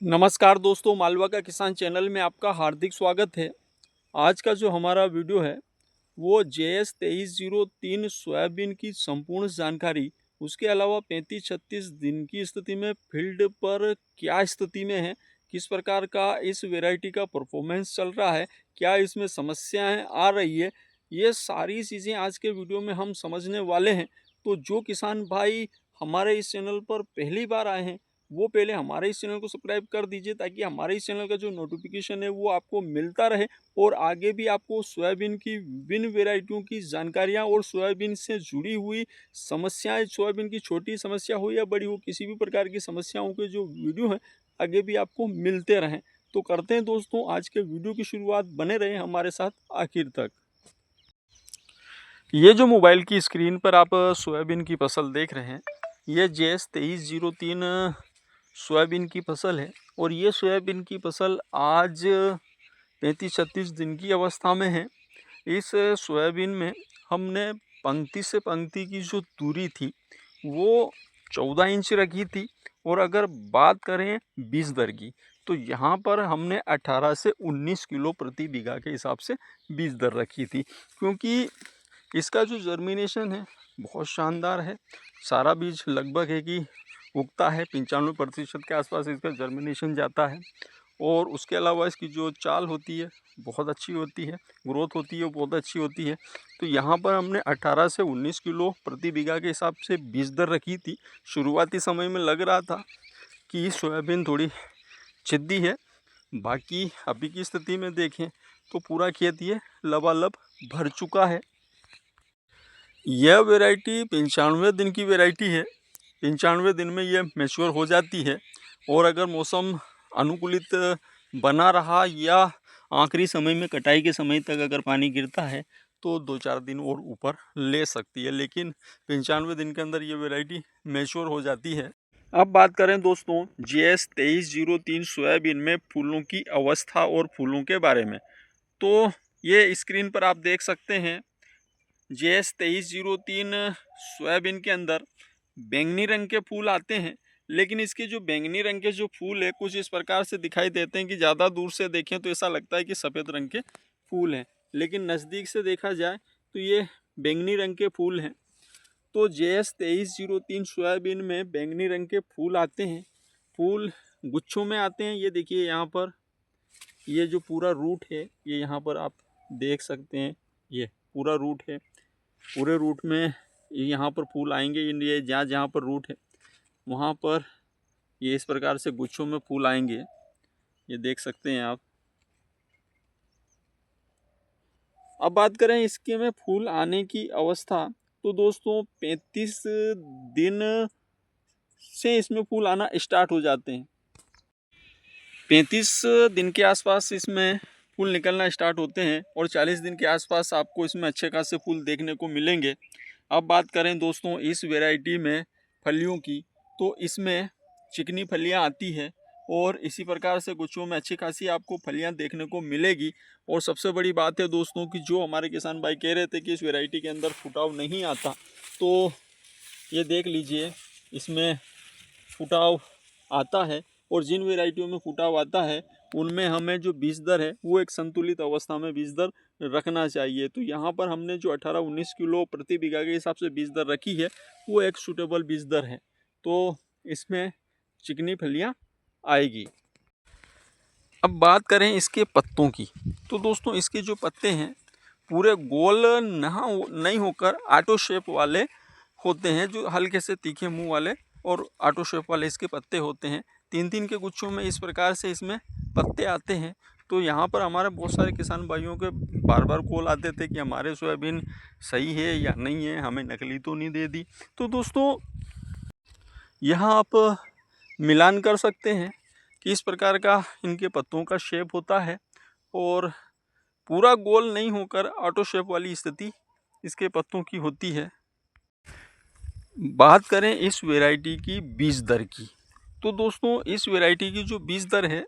नमस्कार दोस्तों, मालवा का किसान चैनल में आपका हार्दिक स्वागत है। आज का जो हमारा वीडियो है वो JS 2303 सोयाबीन की संपूर्ण जानकारी, उसके अलावा 35-36 दिन की स्थिति में फील्ड पर क्या स्थिति में है, किस प्रकार का इस वैरायटी का परफॉर्मेंस चल रहा है, क्या इसमें समस्याएं आ रही है, ये सारी चीज़ें आज के वीडियो में हम समझने वाले हैं। तो जो किसान भाई हमारे इस चैनल पर पहली बार आए हैं वो पहले हमारे इस चैनल को सब्सक्राइब कर दीजिए, ताकि हमारे इस चैनल का जो नोटिफिकेशन है वो आपको मिलता रहे और आगे भी आपको सोयाबीन की विभिन्न वेराइटियों की जानकारियां और सोयाबीन से जुड़ी हुई समस्याएं, सोयाबीन की छोटी समस्या हो या बड़ी हो, किसी भी प्रकार की समस्याओं के जो वीडियो हैं आगे भी आपको मिलते रहें। तो करते हैं दोस्तों आज के वीडियो की शुरुआत, बने रहें हमारे साथ आखिर तक। ये जो मोबाइल की स्क्रीन पर आप सोयाबीन की फसल देख रहे हैं, ये JS 2303 सोयाबीन की फसल है और ये सोयाबीन की फसल आज 35-36 दिन की अवस्था में है। इस सोयाबीन में हमने पंक्ति से पंक्ति की जो दूरी थी वो 14 इंच रखी थी, और अगर बात करें बीज दर की तो यहाँ पर हमने 18 से 19 किलो प्रति बीघा के हिसाब से बीज दर रखी थी, क्योंकि इसका जो जर्मिनेशन है बहुत शानदार है। सारा बीज लगभग है कि उगता है, 95% के आसपास इसका जर्मिनेशन जाता है, और उसके अलावा इसकी जो चाल होती है बहुत अच्छी होती है, ग्रोथ होती है वो बहुत अच्छी होती है। तो यहाँ पर हमने 18 से 19 किलो प्रति बीघा के हिसाब से बीज दर रखी थी। शुरुआती समय में लग रहा था कि सोयाबीन थोड़ी छिद्दी है, बाकी अभी की स्थिति में देखें तो पूरा खेत ये लबालब भर चुका है। यह वैरायटी 95 दिन की वैरायटी है। 95 दिन में ये मैच्योर हो जाती है, और अगर मौसम अनुकूलित बना रहा या आखिरी समय में कटाई के समय तक अगर पानी गिरता है तो 2-4 दिन और ऊपर ले सकती है, लेकिन 95 दिन के अंदर ये वैरायटी मैच्योर हो जाती है। अब बात करें दोस्तों JS 2303 सोयाबीन में फूलों की अवस्था और फूलों के बारे में, तो ये स्क्रीन पर आप देख सकते हैं JS 2303 सोयाबीन के अंदर बैंगनी रंग के फूल आते हैं, लेकिन इसके जो बैंगनी रंग के जो फूल है कुछ इस प्रकार से दिखाई देते हैं कि ज़्यादा दूर से देखें तो ऐसा लगता है कि सफ़ेद रंग के फूल हैं, लेकिन नज़दीक से देखा जाए तो ये बैंगनी रंग के फूल हैं। तो JS 2303 सोयाबीन में बैंगनी रंग के फूल आते हैं, फूल गुच्छों में आते हैं। ये देखिए यहाँ पर ये जो पूरा रूट है ये यहाँ पर आप देख सकते हैं, ये पूरा रूट है, पूरे रूट में यहाँ पर फूल आएंगे। ये जहाँ जहाँ पर रूट है वहाँ पर ये इस प्रकार से गुच्छों में फूल आएंगे, ये देख सकते हैं आप। अब बात करें इसके में फूल आने की अवस्था, तो दोस्तों 35 दिन से इसमें फूल आना स्टार्ट हो जाते हैं। 35 दिन के आसपास इसमें फूल निकलना स्टार्ट होते हैं, और 40 दिन के आसपास आपको इसमें अच्छे खासे फूल देखने को मिलेंगे। अब बात करें दोस्तों इस वैरायटी में फलियों की, तो इसमें चिकनी फलियां आती है, और इसी प्रकार से गुच्छों में अच्छी खासी आपको फलियां देखने को मिलेगी। और सबसे बड़ी बात है दोस्तों कि जो हमारे किसान भाई कह रहे थे कि इस वैरायटी के अंदर फुटाव नहीं आता, तो ये देख लीजिए इसमें फुटाव आता है, और जिन वैरायटियों में फुटाव आता है उनमें हमें जो बीज दर है वो एक संतुलित अवस्था में बीज दर रखना चाहिए। तो यहाँ पर हमने जो 18-19 किलो प्रति बीघा के हिसाब से बीज दर रखी है वो एक सूटेबल बीज दर है, तो इसमें चिकनी फलियाँ आएगी। अब बात करें इसके पत्तों की, तो दोस्तों इसके जो पत्ते हैं पूरे गोल नहीं होकर ऑटो शेप वाले होते हैं, जो हल्के से तीखे मुंह वाले और ऑटो शेप वाले इसके पत्ते होते हैं। 3-3 के गुच्छों में इस प्रकार से इसमें पत्ते आते हैं। तो यहाँ पर हमारे बहुत सारे किसान भाइयों के बार बार कॉल आते थे कि हमारे सोयाबीन सही है या नहीं है, हमें नकली तो नहीं दे दी। तो दोस्तों यहाँ आप मिलान कर सकते हैं कि इस प्रकार का इनके पत्तों का शेप होता है, और पूरा गोल नहीं होकर ऑटो शेप वाली स्थिति इसके पत्तों की होती है। बात करें इस वैरायटी की बीज दर की, तो दोस्तों इस वैरायटी की जो बीज दर है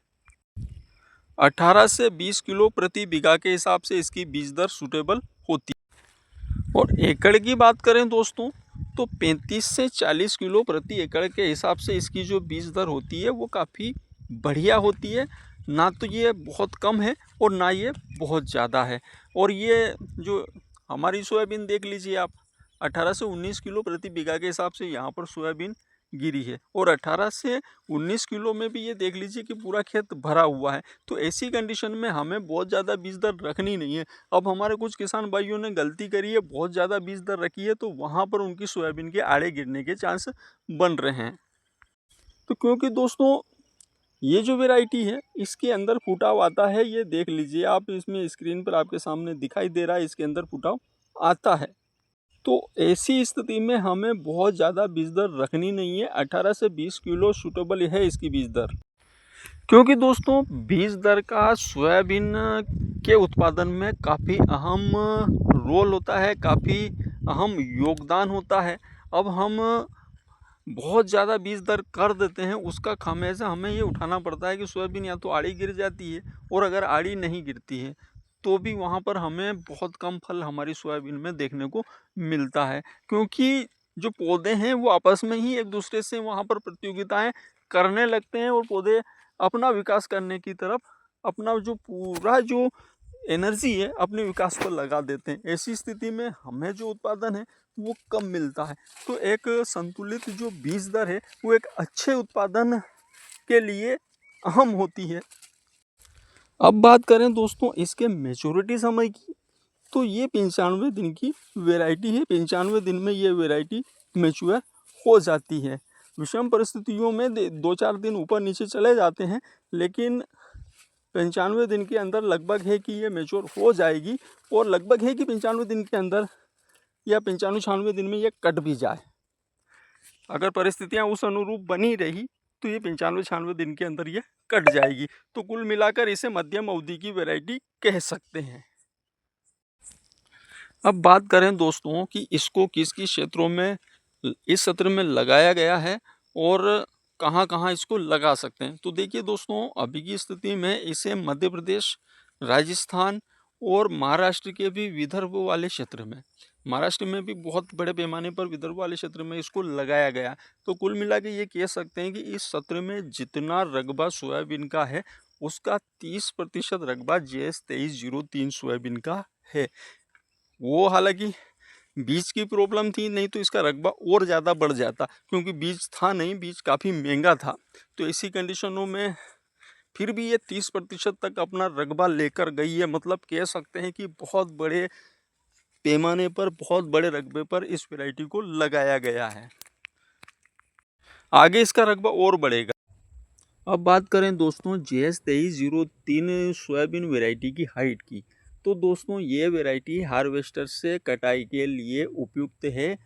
18 से 20 किलो प्रति बीघा के हिसाब से इसकी बीज दर सूटेबल होती है। और एकड़ की बात करें दोस्तों तो 35 से 40 किलो प्रति एकड़ के हिसाब से इसकी जो बीज दर होती है वो काफ़ी बढ़िया होती है, ना तो ये बहुत कम है और ना ये बहुत ज़्यादा है। और ये जो हमारी सोयाबीन देख लीजिए आप, 18 से 19 किलो प्रति बीघा के हिसाब से यहाँ पर सोयाबीन गिरी है, और 18 से 19 किलो में भी ये देख लीजिए कि पूरा खेत भरा हुआ है। तो ऐसी कंडीशन में हमें बहुत ज़्यादा बीज दर रखनी नहीं है। अब हमारे कुछ किसान भाइयों ने गलती करी है, बहुत ज़्यादा बीज दर रखी है, तो वहाँ पर उनकी सोयाबीन के आड़े गिरने के चांस बन रहे हैं। तो क्योंकि दोस्तों ये जो वैरायटी है इसके अंदर फुटाव आता है, ये देख लीजिए आप, इसमें स्क्रीन पर आपके सामने दिखाई दे रहा है, इसके अंदर फुटाव आता है। तो ऐसी स्थिति में हमें बहुत ज़्यादा बीज दर रखनी नहीं है, 18 से 20 किलो सूटेबल है इसकी बीज दर। क्योंकि दोस्तों बीज दर का सोयाबीन के उत्पादन में काफ़ी अहम रोल होता है, काफ़ी अहम योगदान होता है। अब हम बहुत ज़्यादा बीज दर कर देते हैं, उसका खामियाजा हमें ये उठाना पड़ता है कि सोयाबीन या तो आड़ी गिर जाती है, और अगर आड़ी नहीं गिरती है तो भी वहाँ पर हमें बहुत कम फल हमारी सोयाबीन में देखने को मिलता है। क्योंकि जो पौधे हैं वो आपस में ही एक दूसरे से वहाँ पर प्रतियोगिताएं करने लगते हैं, और पौधे अपना विकास करने की तरफ अपना जो पूरा जो एनर्जी है अपने विकास पर लगा देते हैं। ऐसी स्थिति में हमें जो उत्पादन है वो कम मिलता है। तो एक संतुलित जो बीज दर है वो एक अच्छे उत्पादन के लिए अहम होती है। अब बात करें दोस्तों इसके मैच्योरिटी समय की, तो ये 95 दिन की वैरायटी है। 95 दिन में ये वैरायटी मैच्योर हो जाती है। विषम परिस्थितियों में 2-4 दिन ऊपर नीचे चले जाते हैं, लेकिन 95 दिन के अंदर लगभग है कि ये मैच्योर हो जाएगी, और लगभग है कि 95 दिन के अंदर या 95-96 दिन में ये कट भी जाए। अगर परिस्थितियां उस अनुरूप बनी रही तो ये 95-96 दिन के अंदर ये कट जाएगी। तो कुल मिलाकर इसे मध्यम अवधि की वैरायटी कह सकते हैं। अब बात करें दोस्तों कि इसको किस किस क्षेत्रों में इस सत्र में लगाया गया है और कहाँ कहाँ इसको लगा सकते हैं। तो देखिए दोस्तों, अभी की स्थिति में इसे मध्य प्रदेश, राजस्थान और महाराष्ट्र के भी विदर्भ वाले क्षेत्र में, महाराष्ट्र में भी बहुत बड़े पैमाने पर विदर्भ वाले क्षेत्र में इसको लगाया गया। तो कुल मिला के ये कह सकते हैं कि इस सत्र में जितना रकबा सोयाबीन का है उसका 30% रकबा JS 2303 सोयाबीन का है। वो हालांकि बीज की प्रॉब्लम थी, नहीं तो इसका रकबा और ज़्यादा बढ़ जाता, क्योंकि बीज था नहीं, बीज काफ़ी महंगा था। तो ऐसी कंडीशनों में फिर भी ये 30% तक अपना रकबा लेकर गई है। मतलब कह सकते हैं कि बहुत बड़े पैमाने पर, बहुत बड़े रकबे पर इस वैरायटी को लगाया गया है। आगे इसका रकबा और बढ़ेगा। अब बात करें दोस्तों JS 2303 सोयाबीन वैरायटी की हाइट की, तो दोस्तों ये वैरायटी हार्वेस्टर से कटाई के लिए उपयुक्त है।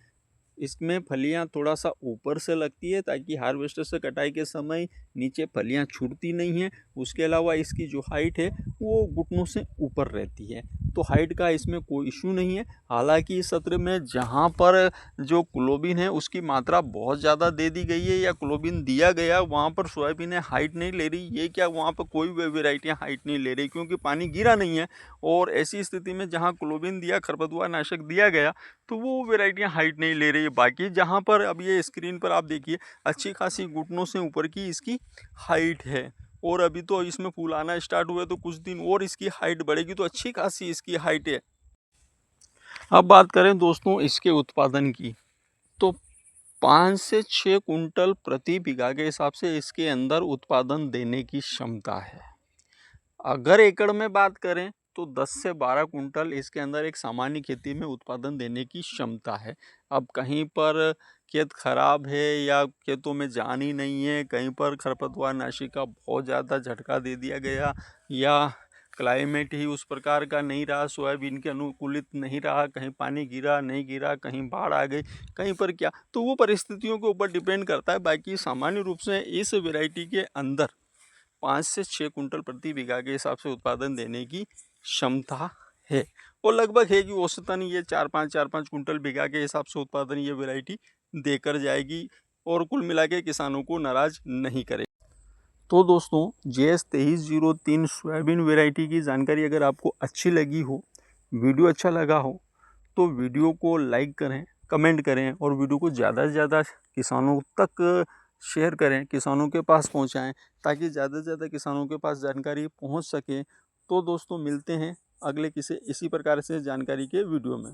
इसमें फलियां थोड़ा सा ऊपर से लगती है ताकि हार्वेस्टर से कटाई के समय नीचे फलियां छूटती नहीं हैं। उसके अलावा इसकी जो हाइट है वो घुटनों से ऊपर रहती है, तो हाइट का इसमें कोई इशू नहीं है। हालांकि इस सत्र में जहां पर जो क्लोबिन है उसकी मात्रा बहुत ज़्यादा दे दी गई है या क्लोबिन दिया गया, वहाँ पर सोयाबीन हाइट नहीं ले रही। ये क्या, वहाँ पर कोई वेराइटियाँ हाइट नहीं ले रही क्योंकि पानी गिरा नहीं है। और ऐसी स्थिति में जहाँ क्लोबिन दिया, खरपतवार नाशक दिया गया, तो वो वेराइटियाँ हाइट नहीं ले रही है। बाकी जहाँ पर अब ये स्क्रीन पर आप देखिए अच्छी खासी घुटनों से ऊपर की इसकी हाइट है, और अभी तो इसमें फूल आना स्टार्ट हुए तो कुछ दिन और इसकी हाइट बढ़ेगी, तो अच्छी खासी इसकी हाइट है। अब बात करें दोस्तों इसके उत्पादन की, तो 5 से 6 कुंटल प्रति बीघा के हिसाब से इसके अंदर उत्पादन देने की क्षमता है। अगर एकड़ में बात करें तो 10 से 12 कुंटल इसके अंदर एक सामान्य खेती में उत्पादन देने की क्षमता है। अब कहीं पर खेत खराब है या खेतों में जान ही नहीं है, कहीं पर खरपतवार नाशी का बहुत ज़्यादा झटका दे दिया गया, या क्लाइमेट ही उस प्रकार का नहीं रहा, सोयाबीन के अनुकूलित नहीं रहा, कहीं पानी गिरा नहीं गिरा, कहीं बाढ़ आ गई, कहीं पर क्या, तो वो परिस्थितियों के ऊपर डिपेंड करता है। बाकी सामान्य रूप से इस वैरायटी के अंदर 5 से 6 कुंटल प्रति बीघा के हिसाब से उत्पादन देने की क्षमता है, और लगभग है कि औसतन ये 4-5 कुंटल बीघा के हिसाब से उत्पादन ये वैरायटी देकर जाएगी, और कुल मिला के किसानों को नाराज नहीं करे। तो दोस्तों JS 2303 सोयाबीन वैरायटी की जानकारी अगर आपको अच्छी लगी हो, वीडियो अच्छा लगा हो, तो वीडियो को लाइक करें, कमेंट करें, और वीडियो को ज़्यादा से ज़्यादा किसानों तक शेयर करें, किसानों के पास पहुंचाएं, ताकि ज़्यादा से ज़्यादा किसानों के पास जानकारी पहुंच सके। तो दोस्तों मिलते हैं अगले किसी इसी प्रकार से जानकारी के वीडियो में।